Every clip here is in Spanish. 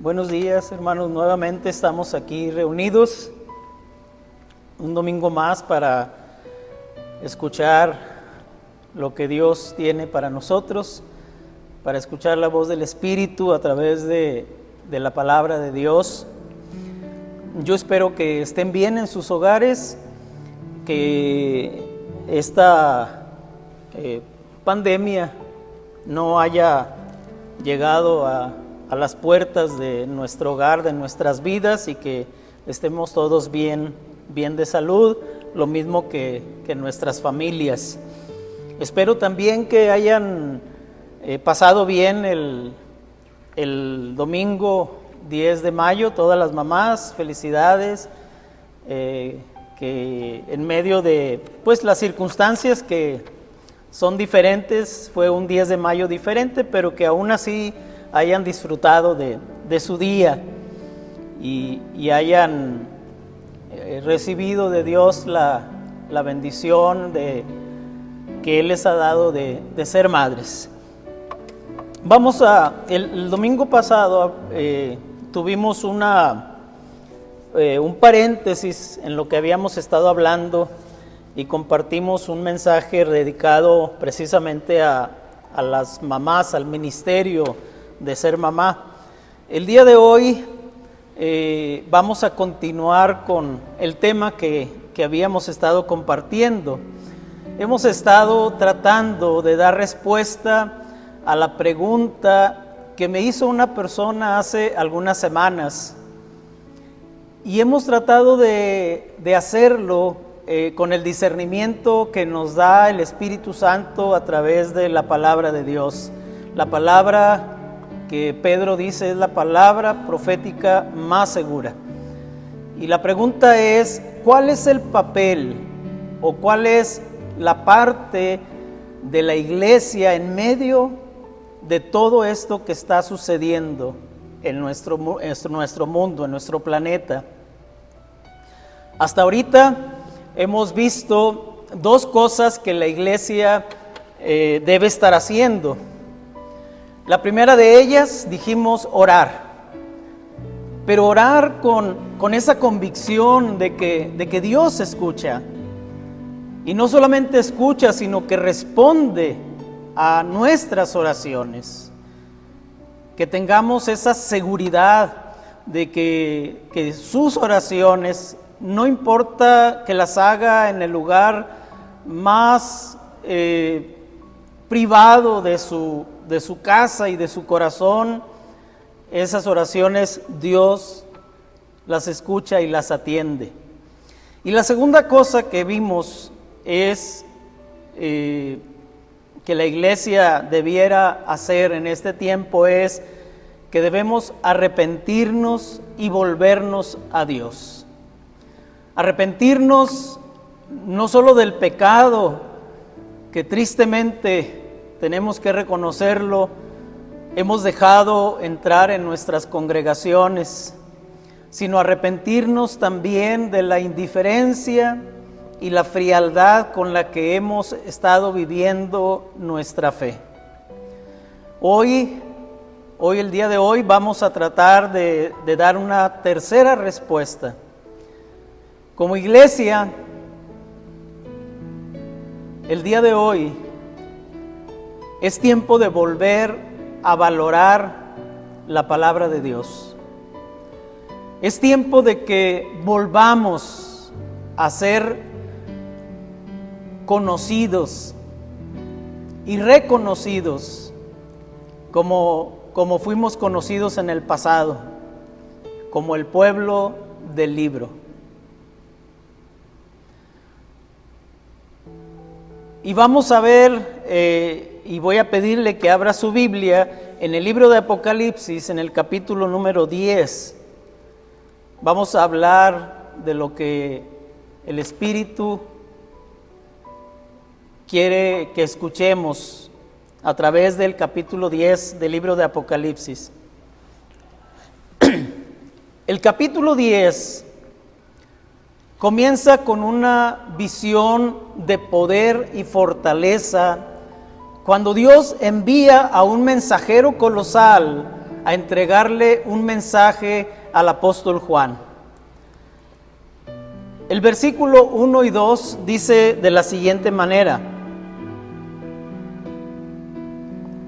Buenos días, hermanos. Nuevamente estamos aquí reunidos un domingo más para escuchar lo que Dios tiene para nosotros, para escuchar la voz del Espíritu a través de la palabra de Dios. Yo espero que estén bien en sus hogares, que esta pandemia no haya llegado a las puertas de nuestro hogar, de nuestras vidas, y que estemos todos bien de salud, lo mismo que nuestras familias. Espero también que hayan pasado bien el domingo 10 de mayo, todas las mamás, felicidades, que en medio de las circunstancias que son diferentes, fue un 10 de mayo diferente, pero que aún así hayan disfrutado de su día y hayan recibido de Dios la bendición que Él les ha dado de ser madres. El domingo pasado tuvimos un paréntesis en lo que habíamos estado hablando y compartimos un mensaje dedicado precisamente a las mamás, al ministerio de ser mamá. El día de hoy vamos a continuar con el tema que habíamos estado compartiendo. Hemos estado tratando de dar respuesta a la pregunta que me hizo una persona hace algunas semanas, y hemos tratado de hacerlo con el discernimiento que nos da el Espíritu Santo a través de la palabra de Dios. La palabra que Pedro dice es la palabra profética más segura. Y la pregunta es, ¿cuál es el papel o cuál es la parte de la iglesia en medio de todo esto que está sucediendo en nuestro mundo, en nuestro planeta? Hasta ahorita hemos visto dos cosas que la iglesia debe estar haciendo. La primera de ellas, dijimos, orar. Pero orar con esa convicción de que Dios escucha. Y no solamente escucha, sino que responde a nuestras oraciones. Que tengamos esa seguridad de que sus oraciones, no importa que las haga en el lugar más privado de su casa y de su corazón, esas oraciones Dios las escucha y las atiende. Y la segunda cosa que vimos es que la iglesia debiera hacer en este tiempo es que debemos arrepentirnos y volvernos a Dios. Arrepentirnos no solo del pecado, que tristemente tenemos que reconocerlo, hemos dejado entrar en nuestras congregaciones, sino arrepentirnos también de la indiferencia y la frialdad con la que hemos estado viviendo nuestra fe. Hoy, el día de hoy, vamos a tratar de dar una tercera respuesta. Como iglesia, el día de hoy es tiempo de volver a valorar la palabra de Dios. Es tiempo de que volvamos a ser conocidos y reconocidos como fuimos conocidos en el pasado, como el pueblo del libro. Y vamos a ver, y voy a pedirle que abra su Biblia en el libro de Apocalipsis, en el capítulo número 10. Vamos a hablar de lo que el Espíritu quiere que escuchemos a través del capítulo 10 del libro de Apocalipsis. El capítulo 10 comienza con una visión de poder y fortaleza cuando Dios envía a un mensajero colosal a entregarle un mensaje al apóstol Juan. El versículo 1 y 2 dice de la siguiente manera: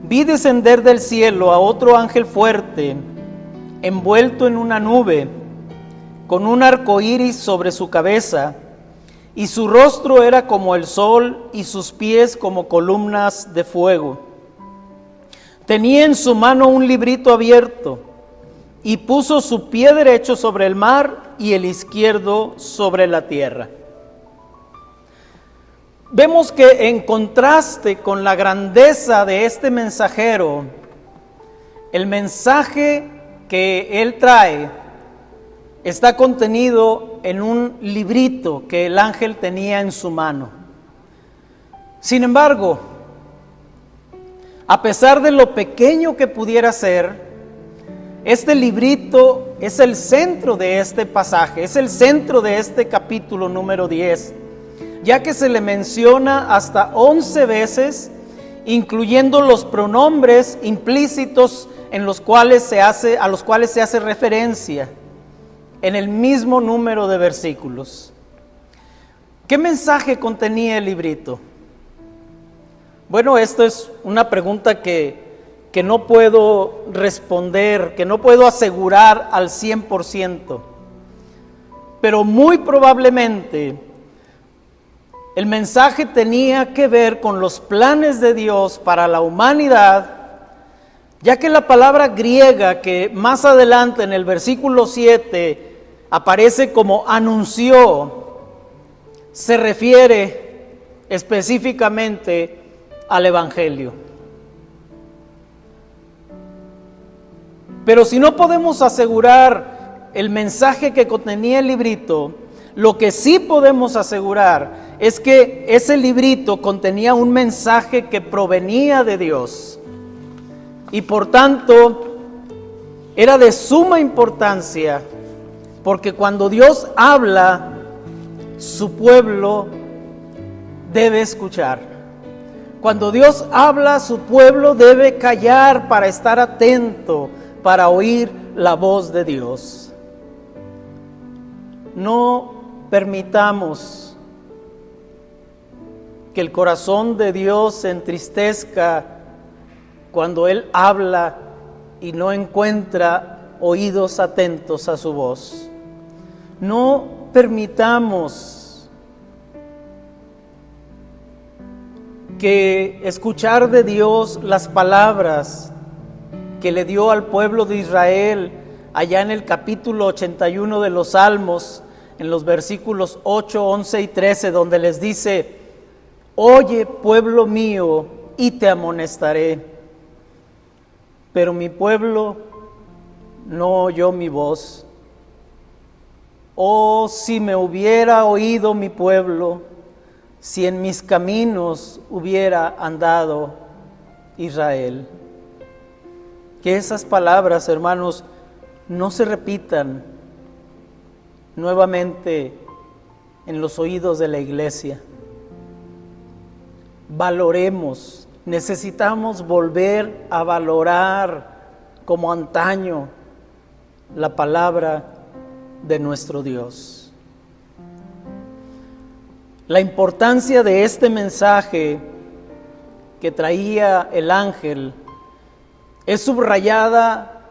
vi descender del cielo a otro ángel fuerte, envuelto en una nube, con un arco iris sobre su cabeza, y su rostro era como el sol y sus pies como columnas de fuego. Tenía en su mano un librito abierto, y puso su pie derecho sobre el mar y el izquierdo sobre la tierra. Vemos que en contraste con la grandeza de este mensajero, el mensaje que él trae está contenido en un librito que el ángel tenía en su mano. Sin embargo, a pesar de lo pequeño que pudiera ser, este librito es el centro de este pasaje, es el centro de este capítulo número 10, ya que se le menciona hasta 11 veces, incluyendo los pronombres implícitos a los cuales se hace referencia en el mismo número de versículos. ¿Qué mensaje contenía el librito? Bueno, esto es una pregunta que no puedo responder, que no puedo asegurar al 100%, pero muy probablemente el mensaje tenía que ver con los planes de Dios para la humanidad, ya que la palabra griega que más adelante en el versículo 7 aparece como anunció, se refiere específicamente al Evangelio. Pero si no podemos asegurar el mensaje que contenía el librito, lo que sí podemos asegurar es que ese librito contenía un mensaje que provenía de Dios. Y por tanto, era de suma importancia, porque cuando Dios habla, su pueblo debe escuchar. Cuando Dios habla, su pueblo debe callar para estar atento, para oír la voz de Dios. No permitamos que el corazón de Dios se entristezca cuando Él habla y no encuentra oídos atentos a su voz. No permitamos que escuchar de Dios las palabras que le dio al pueblo de Israel allá en el capítulo 81 de los Salmos, en los versículos 8, 11 y 13, donde les dice: oye, pueblo mío, y te amonestaré. Pero mi pueblo no oyó mi voz. Oh, si me hubiera oído mi pueblo, si en mis caminos hubiera andado Israel. Que esas palabras, hermanos, no se repitan nuevamente en los oídos de la iglesia. Valoremos, necesitamos volver a valorar como antaño la palabra de nuestro Dios. La importancia de este mensaje que traía el ángel es subrayada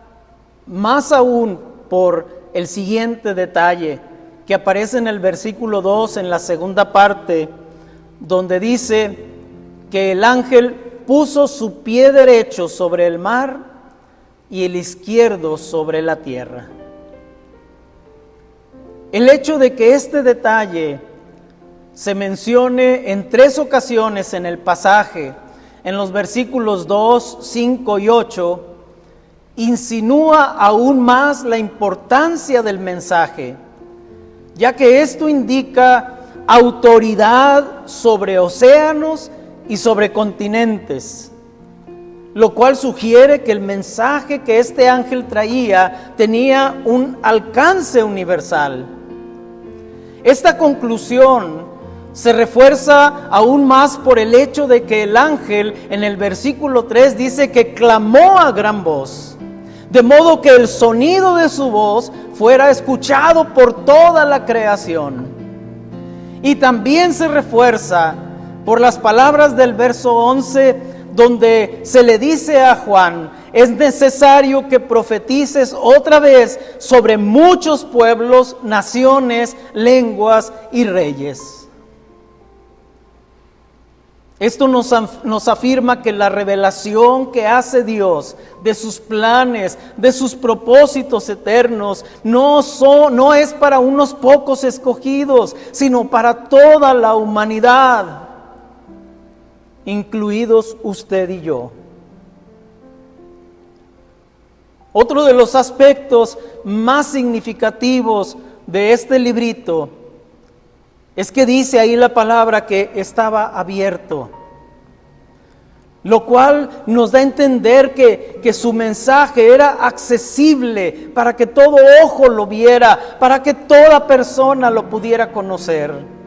más aún por el siguiente detalle que aparece en el versículo 2, en la segunda parte, donde dice que el ángel puso su pie derecho sobre el mar y el izquierdo sobre la tierra. El hecho de que este detalle se mencione en 3 ocasiones en el pasaje, en los versículos 2, 5 y 8, insinúa aún más la importancia del mensaje, ya que esto indica autoridad sobre océanos y sobre continentes, lo cual sugiere que el mensaje que este ángel traía tenía un alcance universal. Esta conclusión se refuerza aún más por el hecho de que el ángel en el versículo 3 dice que clamó a gran voz. de modo que el sonido de su voz fuera escuchado por toda la creación. Y también se refuerza por las palabras del verso 11, donde se le dice a Juan: es necesario que profetices otra vez sobre muchos pueblos, naciones, lenguas y reyes. Esto nos afirma que la revelación que hace Dios de sus planes, de sus propósitos eternos, no es para unos pocos escogidos, sino para toda la humanidad, incluidos usted y yo. Otro de los aspectos más significativos de este librito es que dice ahí la palabra que estaba abierto, lo cual nos da a entender que su mensaje era accesible para que todo ojo lo viera, para que toda persona lo pudiera conocer.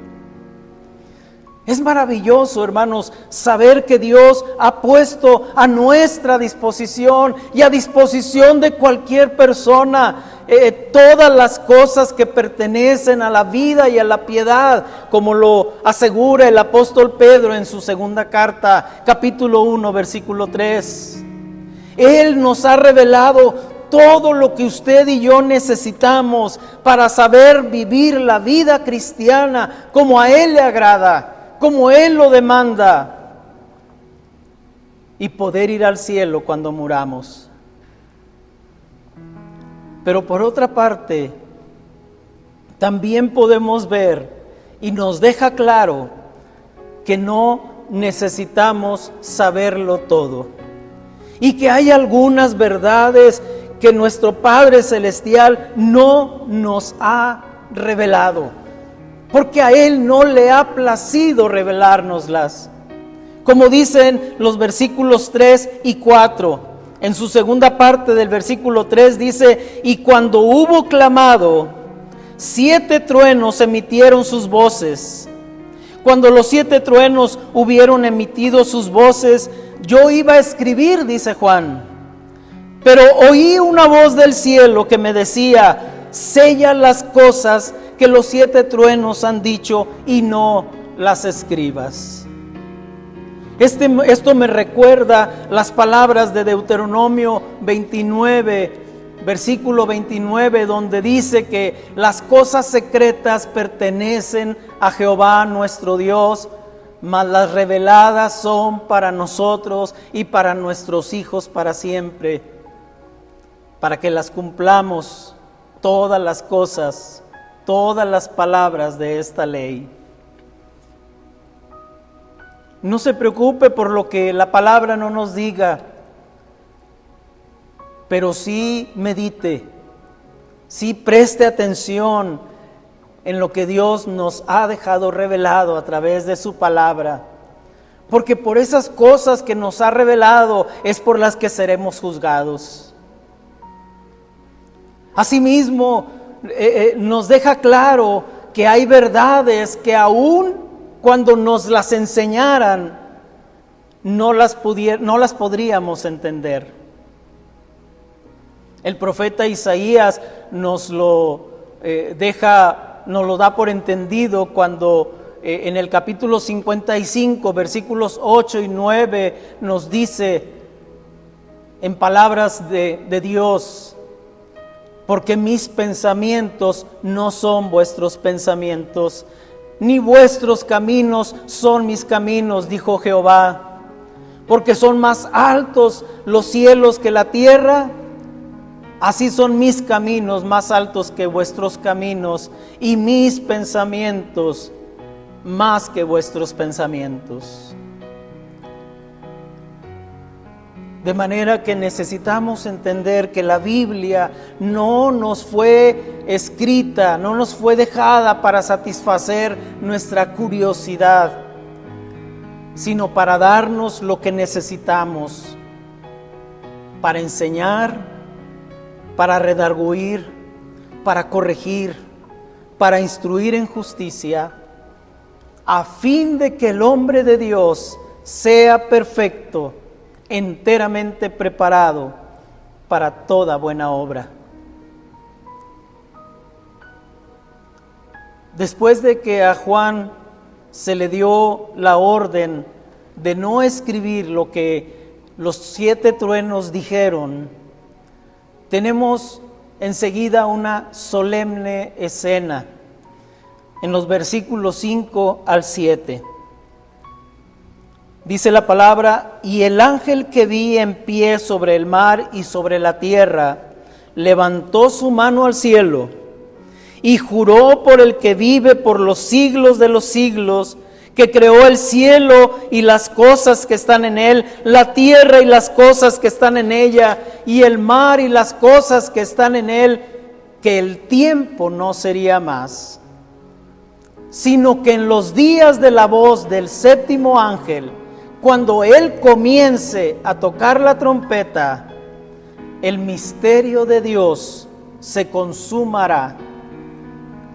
Es maravilloso, hermanos, saber que Dios ha puesto a nuestra disposición y a disposición de cualquier persona todas las cosas que pertenecen a la vida y a la piedad, como lo asegura el apóstol Pedro en su segunda carta, capítulo 1, versículo 3. Él nos ha revelado todo lo que usted y yo necesitamos para saber vivir la vida cristiana como a Él le agrada, como Él lo demanda, y poder ir al cielo cuando muramos. Pero por otra parte, también podemos ver, y nos deja claro, que no necesitamos saberlo todo, y que hay algunas verdades que nuestro Padre Celestial no nos ha revelado, porque a Él no le ha placido revelárnoslas. Como dicen los versículos 3 y 4, en su segunda parte del versículo 3 dice: y cuando hubo clamado, 7 truenos emitieron sus voces. Cuando los 7 truenos hubieron emitido sus voces, yo iba a escribir, dice Juan, pero oí una voz del cielo que me decía: sella las cosas que los 7 truenos han dicho y no las escribas. Esto me recuerda las palabras de Deuteronomio 29, versículo 29, donde dice que las cosas secretas pertenecen a Jehová nuestro Dios, mas las reveladas son para nosotros y para nuestros hijos para siempre, para que las cumplamos todas las cosas, todas las palabras de esta ley. No se preocupe por lo que la palabra no nos diga, pero sí medite, sí preste atención en lo que Dios nos ha dejado revelado a través de su palabra, porque por esas cosas que nos ha revelado es por las que seremos juzgados. Asimismo, nos deja claro que hay verdades que aún cuando nos las enseñaran, no las podríamos entender. El profeta Isaías nos lo da por entendido cuando en el capítulo 55, versículos 8 y 9, nos dice en palabras de Dios: porque mis pensamientos no son vuestros pensamientos, ni vuestros caminos son mis caminos, dijo Jehová. Porque son más altos los cielos que la tierra, así son mis caminos más altos que vuestros caminos, y mis pensamientos más que vuestros pensamientos. De manera que necesitamos entender que la Biblia no nos fue escrita, no nos fue dejada para satisfacer nuestra curiosidad, sino para darnos lo que necesitamos, para enseñar, para redarguir, para corregir, para instruir en justicia, a fin de que el hombre de Dios sea perfecto, enteramente preparado para toda buena obra. Después de que a Juan se le dio la orden de no escribir lo que los 7 truenos dijeron, tenemos enseguida una solemne escena en los versículos 5 al 7. Dice la palabra: y el ángel que vi en pie sobre el mar y sobre la tierra levantó su mano al cielo y juró por el que vive por los siglos de los siglos, que creó el cielo y las cosas que están en él, la tierra y las cosas que están en ella, y el mar y las cosas que están en él, que el tiempo no sería más, sino que en los días de la voz del 7º ángel, cuando él comience a tocar la trompeta, el misterio de Dios se consumará,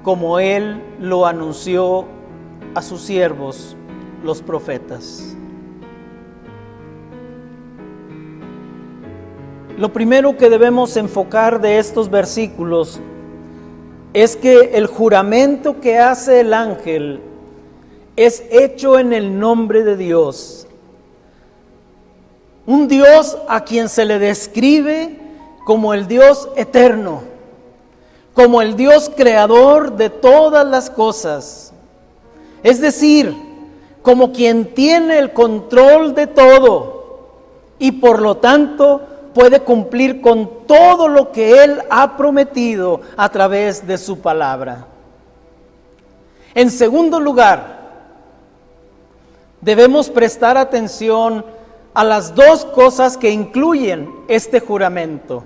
como él lo anunció a sus siervos, los profetas. Lo primero que debemos enfocar de estos versículos es que el juramento que hace el ángel es hecho en el nombre de Dios. Un Dios a quien se le describe como el Dios eterno, como el Dios creador de todas las cosas. Es decir, como quien tiene el control de todo y por lo tanto puede cumplir con todo lo que Él ha prometido a través de su palabra. En segundo lugar, debemos prestar atención a las 2 cosas que incluyen este juramento.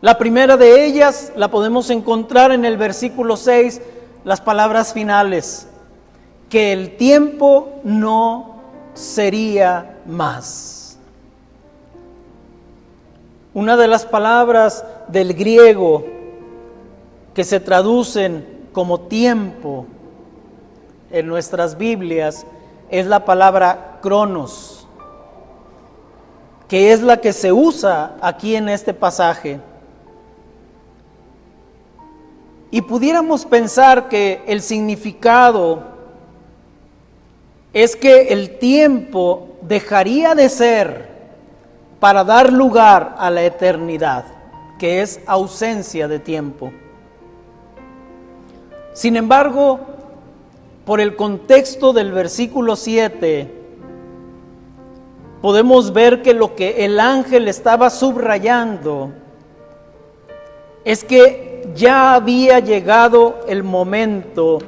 La primera de ellas la podemos encontrar en el versículo 6, las palabras finales: que el tiempo no sería más. Una de las palabras del griego que se traducen como tiempo en nuestras Biblias es la palabra cronos, que es la que se usa aquí en este pasaje. Y pudiéramos pensar que el significado es que el tiempo dejaría de ser para dar lugar a la eternidad, que es ausencia de tiempo. Sin embargo, por el contexto del versículo 7, podemos ver que lo que el ángel estaba subrayando es que ya había llegado el momento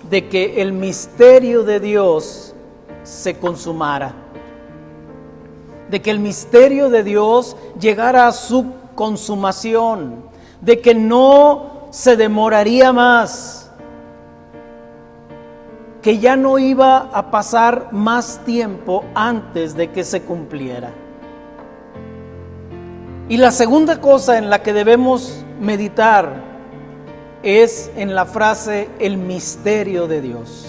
de que el misterio de Dios se consumara, de que el misterio de Dios llegara a su consumación, de que no se demoraría más, que ya no iba a pasar más tiempo antes de que se cumpliera. Y la segunda cosa en la que debemos meditar es en la frase el misterio de Dios.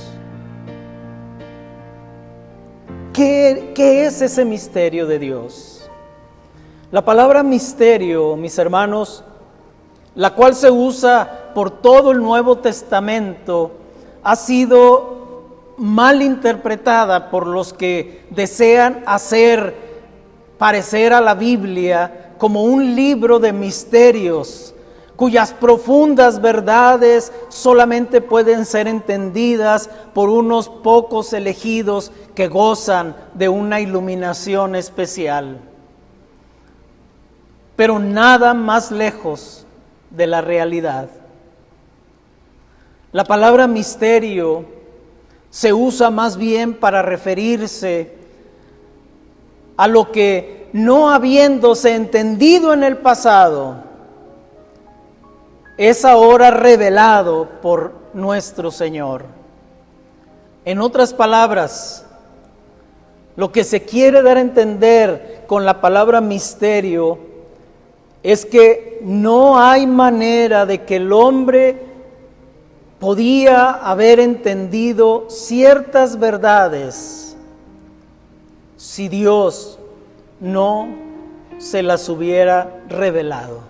¿Qué es ese misterio de Dios? La palabra misterio, mis hermanos, la cual se usa por todo el Nuevo Testamento, ha sido mal interpretada por los que desean hacer parecer a la Biblia como un libro de misterios, cuyas profundas verdades solamente pueden ser entendidas por unos pocos elegidos que gozan de una iluminación especial. Pero nada más lejos de la realidad. La palabra misterio se usa más bien para referirse a lo que, no habiéndose entendido en el pasado, es ahora revelado por nuestro Señor. En otras palabras, lo que se quiere dar a entender con la palabra misterio es que no hay manera de que el hombre podía haber entendido ciertas verdades si Dios no se las hubiera revelado.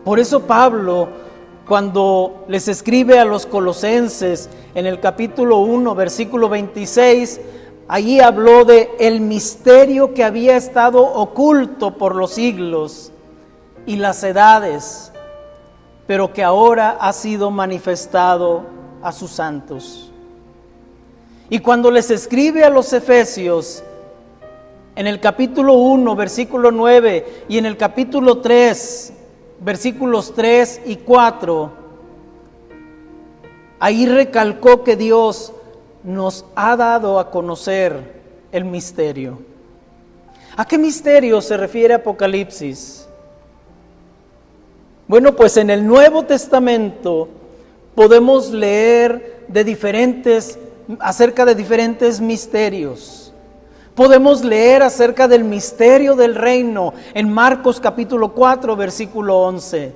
Por eso Pablo, cuando les escribe a los colosenses en el capítulo 1, versículo 26, allí habló de el misterio que había estado oculto por los siglos y las edades, pero que ahora ha sido manifestado a sus santos. Y cuando les escribe a los efesios, en el capítulo 1, versículo 9, y en el capítulo 3, versículos 3 y 4, ahí recalcó que Dios nos ha dado a conocer el misterio. ¿A qué misterio se refiere Apocalipsis? Bueno, pues en el Nuevo Testamento podemos leer acerca de diferentes misterios. Podemos leer acerca del misterio del reino en Marcos capítulo 4, versículo 11.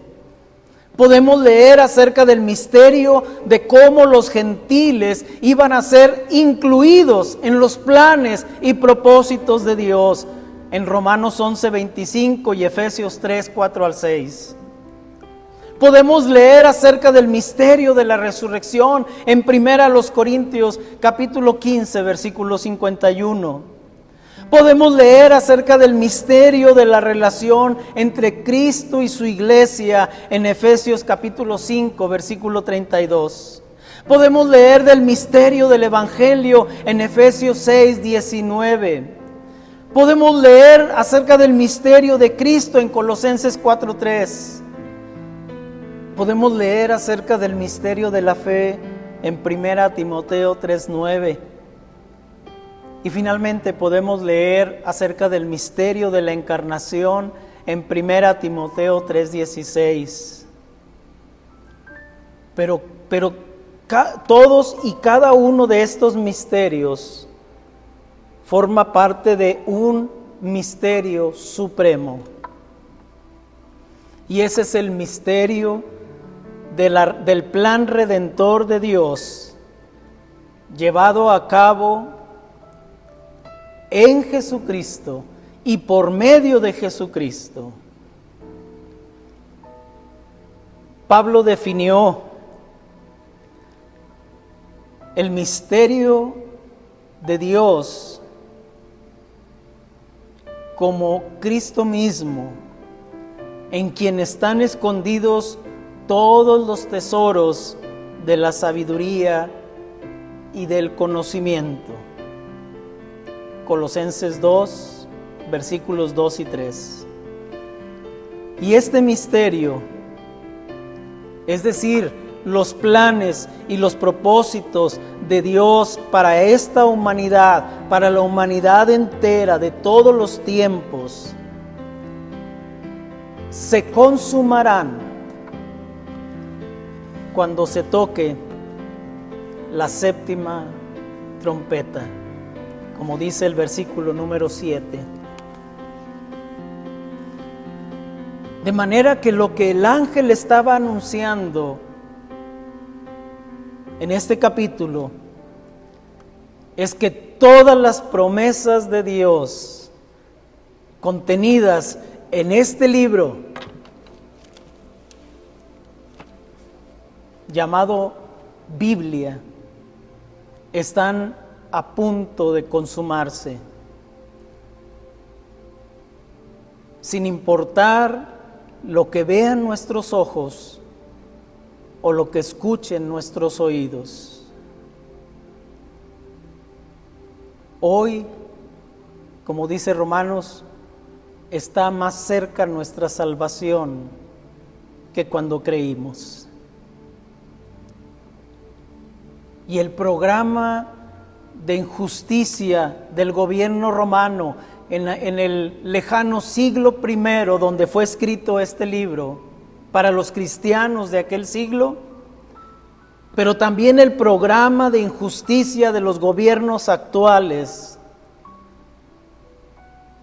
Podemos leer acerca del misterio de cómo los gentiles iban a ser incluidos en los planes y propósitos de Dios en Romanos 11, 25 y Efesios 3, 4 al 6. Podemos leer acerca del misterio de la resurrección en 1 Corintios capítulo 15, versículo 51. Podemos leer acerca del misterio de la relación entre Cristo y su iglesia en Efesios capítulo 5, versículo 32. Podemos leer del misterio del Evangelio en Efesios 6, 19. Podemos leer acerca del misterio de Cristo en Colosenses 4, 3. Podemos leer acerca del misterio de la fe en 1 Timoteo 3, 9. Y finalmente podemos leer acerca del misterio de la encarnación en 1 Timoteo 3:16. Pero todos y cada uno de estos misterios forma parte de un misterio supremo. Y ese es el misterio del plan redentor de Dios, llevado a cabo en Jesucristo y por medio de Jesucristo. Pablo definió el misterio de Dios como Cristo mismo, en quien están escondidos todos los tesoros de la sabiduría y del conocimiento. Colosenses 2, versículos 2 y 3. Y este misterio, es decir, los planes y los propósitos de Dios para esta humanidad, para la humanidad entera de todos los tiempos, se consumarán cuando se toque la séptima trompeta, como dice el versículo número 7. De manera que lo que el ángel estaba anunciando en este capítulo es que todas las promesas de Dios contenidas en este libro llamado Biblia están a punto de consumarse, sin importar lo que vean nuestros ojos o lo que escuchen nuestros oídos. Hoy, como dice Romanos, está más cerca nuestra salvación que cuando creímos. Y el programa de injusticia del gobierno romano en el lejano siglo I, donde fue escrito este libro, para los cristianos de aquel siglo, pero también el programa de injusticia de los gobiernos actuales,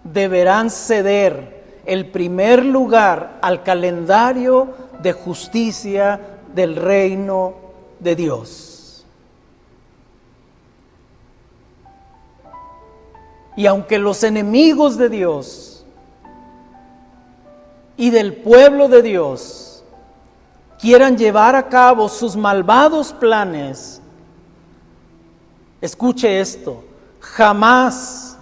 deberán ceder el primer lugar al calendario de justicia del reino de Dios. Y aunque los enemigos de Dios y del pueblo de Dios quieran llevar a cabo sus malvados planes, escuche esto, jamás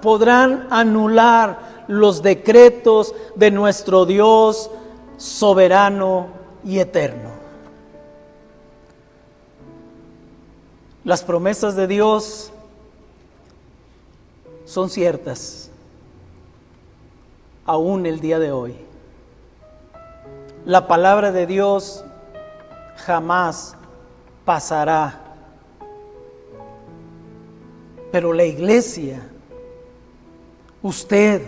podrán anular los decretos de nuestro Dios soberano y eterno. Las promesas de Dios son ciertas, aún el día de hoy. La palabra de Dios jamás pasará. Pero la iglesia, usted,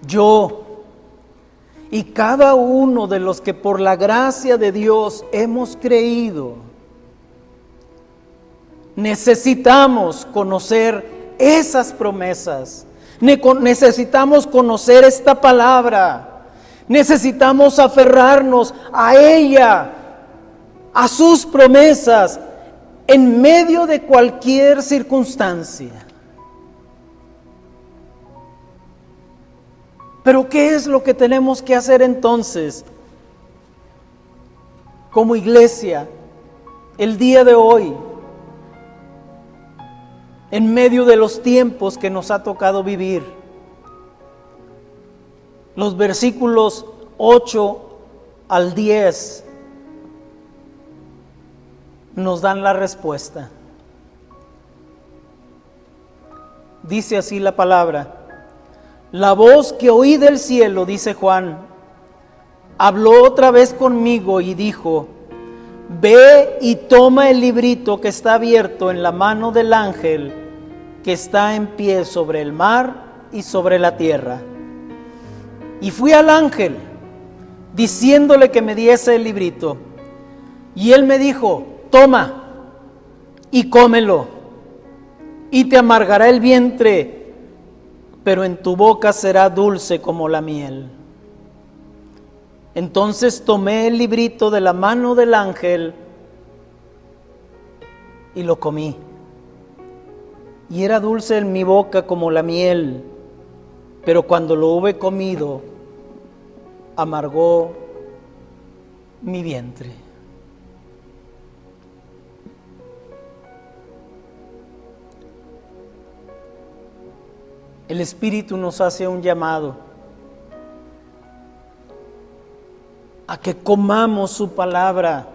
yo y cada uno de los que por la gracia de Dios hemos creído, necesitamos conocer esas promesas, necesitamos conocer esta palabra, necesitamos aferrarnos a ella, a sus promesas, en medio de cualquier circunstancia. Pero ¿qué es lo que tenemos que hacer entonces como iglesia el día de hoy, en medio de los tiempos que nos ha tocado vivir? Los versículos 8 al 10 nos dan la respuesta. Dice así la palabra: la voz que oí del cielo, dice Juan, habló otra vez conmigo y dijo: ve y toma el librito que está abierto en la mano del ángel que está en pie sobre el mar y sobre la tierra. Y fui al ángel, diciéndole que me diese el librito. Y él me dijo: toma y cómelo, y te amargará el vientre, pero en tu boca será dulce como la miel. Entonces tomé el librito de la mano del ángel y lo comí. Y era dulce en mi boca como la miel, pero cuando lo hube comido, amargó mi vientre. El Espíritu nos hace un llamado a que comamos su palabra,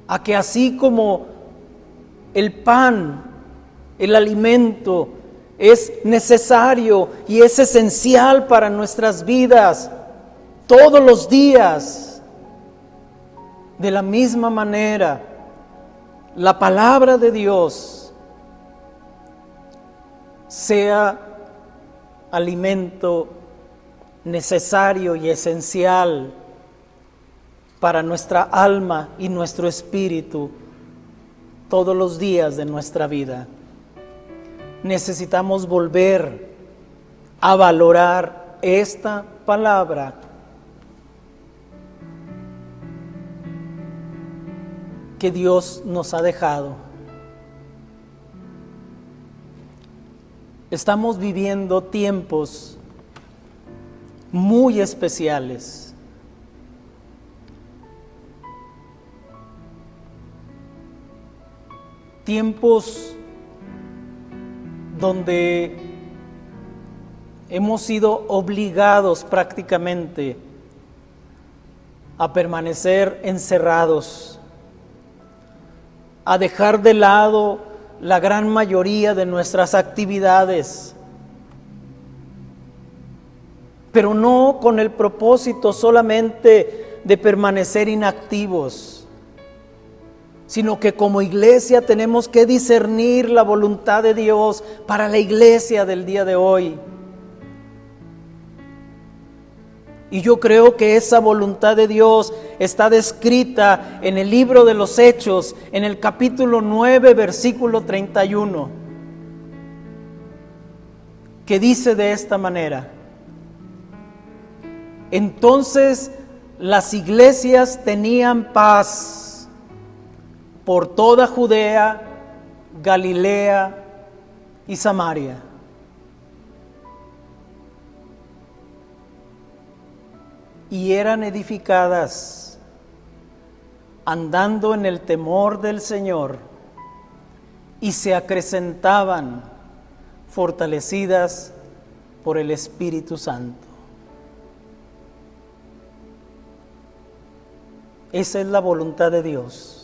a que así como el pan, el alimento, es necesario y es esencial para nuestras vidas todos los días, de la misma manera, la palabra de Dios sea alimento necesario y esencial para nuestra alma y nuestro espíritu todos los días de nuestra vida. Necesitamos volver a valorar esta palabra que Dios nos ha dejado. Estamos viviendo tiempos muy especiales. Tiempos donde hemos sido obligados prácticamente a permanecer encerrados, a dejar de lado la gran mayoría de nuestras actividades, pero no con el propósito solamente de permanecer inactivos, sino que como iglesia tenemos que discernir la voluntad de Dios para la iglesia del día de hoy. Y yo creo que esa voluntad de Dios está descrita en el libro de los Hechos, en el capítulo 9, versículo 31, que dice de esta manera: entonces las iglesias tenían paz por toda Judea, Galilea y Samaria. Y eran edificadas, andando en el temor del Señor, y se acrecentaban, fortalecidas por el Espíritu Santo. Esa es la voluntad de Dios.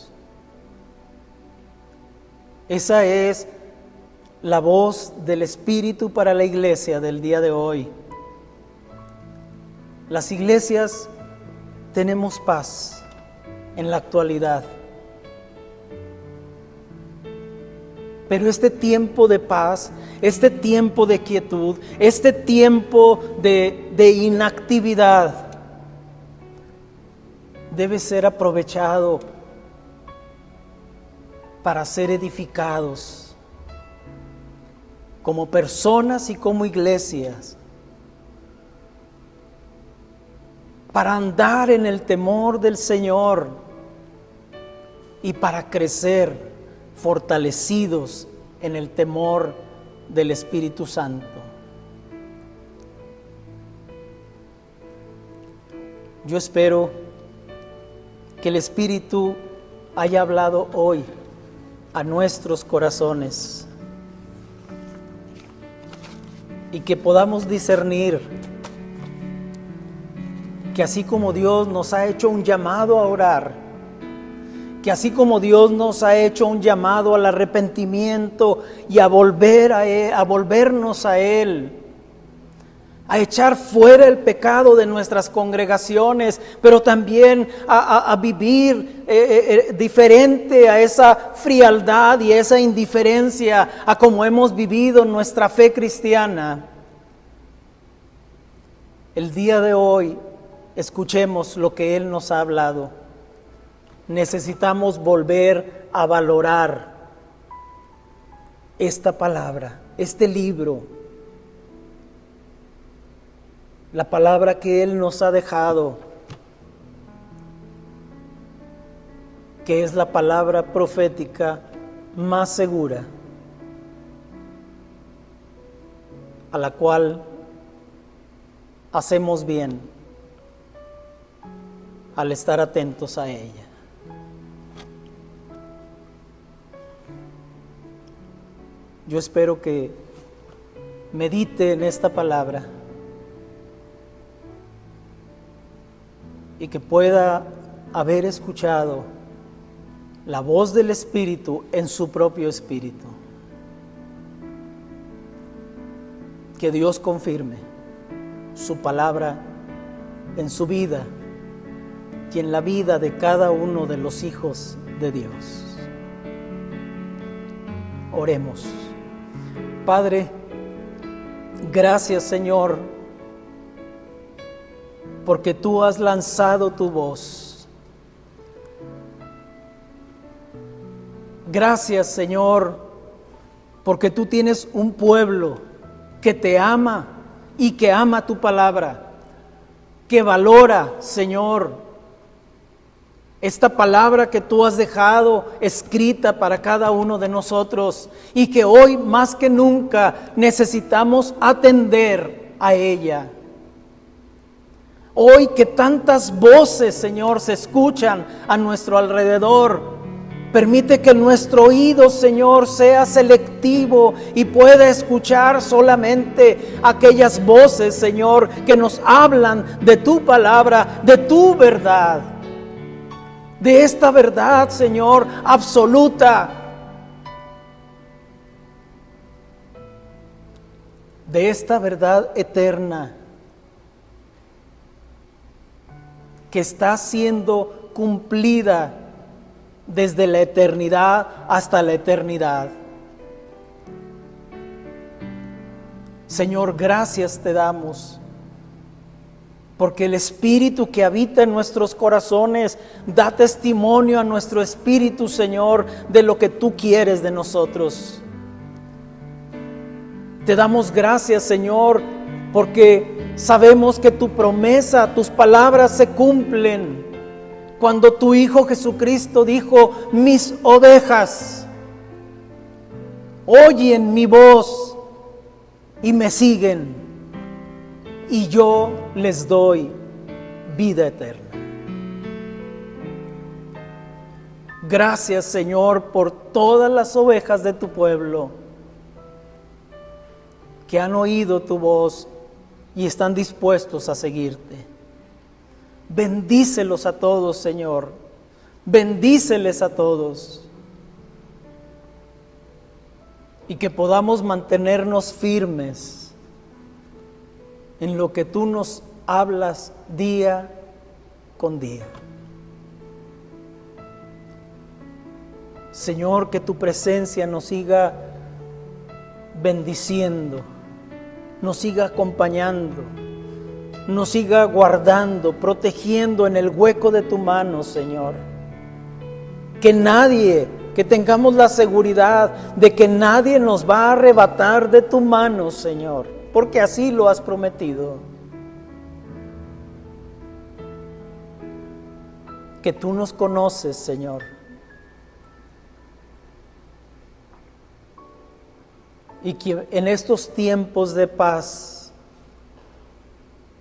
Esa es la voz del Espíritu para la iglesia del día de hoy. Las iglesias tenemos paz en la actualidad, pero este tiempo de paz, este tiempo de quietud, este tiempo de inactividad debe ser aprovechado para ser edificados como personas y como iglesias, para andar en el temor del Señor y para crecer fortalecidos en el temor del Espíritu Santo. Yo espero que el Espíritu haya hablado hoy a nuestros corazones y que podamos discernir que así como Dios nos ha hecho un llamado a orar, que así como Dios nos ha hecho un llamado al arrepentimiento y a volvernos a Él, a echar fuera el pecado de nuestras congregaciones, pero también a vivir diferente a esa frialdad y esa indiferencia a como hemos vivido nuestra fe cristiana. El día de hoy escuchemos lo que Él nos ha hablado. Necesitamos volver a valorar esta palabra, este libro, la palabra que Él nos ha dejado, que es la palabra profética más segura, a la cual hacemos bien al estar atentos a ella. Yo espero que medite en esta palabra y que pueda haber escuchado la voz del Espíritu en su propio espíritu. Que Dios confirme su palabra en su vida y en la vida de cada uno de los hijos de Dios. Oremos. Padre, gracias, Señor, porque tú has lanzado tu voz. Gracias, Señor, porque tú tienes un pueblo que te ama y que ama tu palabra, que valora, Señor, esta palabra que tú has dejado escrita para cada uno de nosotros y que hoy más que nunca necesitamos atender a ella. Hoy que tantas voces, Señor, se escuchan a nuestro alrededor, permite que nuestro oído, Señor, sea selectivo y pueda escuchar solamente aquellas voces, Señor, que nos hablan de tu palabra, de tu verdad, de esta verdad, Señor, absoluta, de esta verdad eterna que está siendo cumplida desde la eternidad hasta la eternidad. Señor, gracias te damos, porque el Espíritu que habita en nuestros corazones da testimonio a nuestro espíritu, Señor, de lo que tú quieres de nosotros. Te damos gracias, Señor, porque sabemos que tu promesa, tus palabras se cumplen Cuando tu Hijo Jesucristo dijo: mis ovejas oyen mi voz y me siguen, y yo les doy vida eterna. Gracias, Señor, por todas las ovejas de tu pueblo que han oído tu voz y están dispuestos a seguirte. Bendícelos a todos, Señor. Bendíceles a todos. Y que podamos mantenernos firmes en lo que tú nos hablas día con día. Señor, que tu presencia nos siga bendiciendo, nos siga acompañando, nos siga guardando, protegiendo en el hueco de tu mano, Señor. Que tengamos la seguridad de que nadie nos va a arrebatar de tu mano, Señor, porque así lo has prometido. Que tú nos conoces, Señor. Y que en estos tiempos de paz,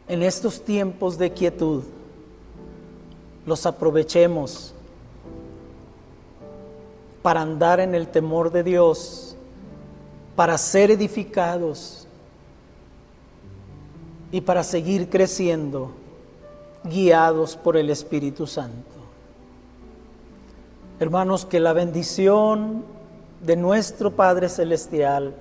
en estos tiempos de quietud, los aprovechemos para andar en el temor de Dios, para ser edificados y para seguir creciendo, guiados por el Espíritu Santo. Hermanos, que la bendición de nuestro Padre Celestial,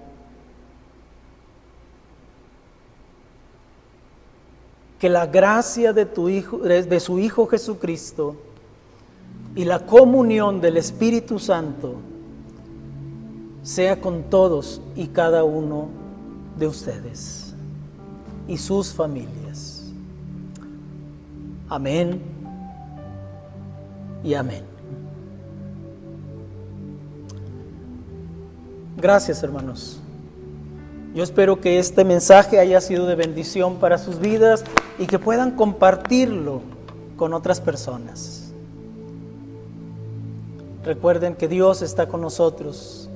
que la gracia de su Hijo Jesucristo y la comunión del Espíritu Santo sea con todos y cada uno de ustedes y sus familias. Amén y amén. Gracias, hermanos. Yo espero que este mensaje haya sido de bendición para sus vidas y que puedan compartirlo con otras personas. Recuerden que Dios está con nosotros,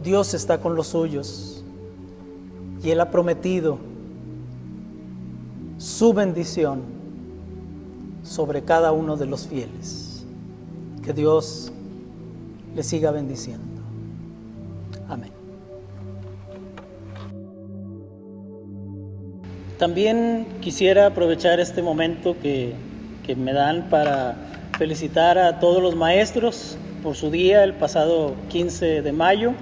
Dios está con los suyos y Él ha prometido su bendición sobre cada uno de los fieles. Que Dios les siga bendiciendo. Amén. También quisiera aprovechar este momento que me dan para felicitar a todos los maestros por su día el pasado 15 de mayo.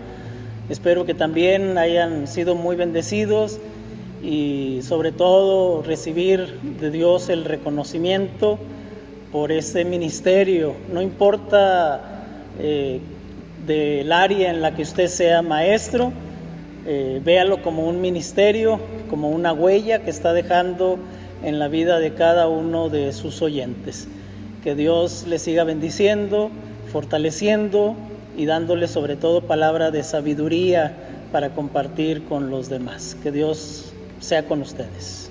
Espero que también hayan sido muy bendecidos y sobre todo recibir de Dios el reconocimiento por ese ministerio. No importa del área en la que usted sea maestro, véalo como un ministerio, como una huella que está dejando en la vida de cada uno de sus oyentes. Que Dios les siga bendiciendo, fortaleciendo y dándole sobre todo palabra de sabiduría para compartir con los demás. Que Dios sea con ustedes.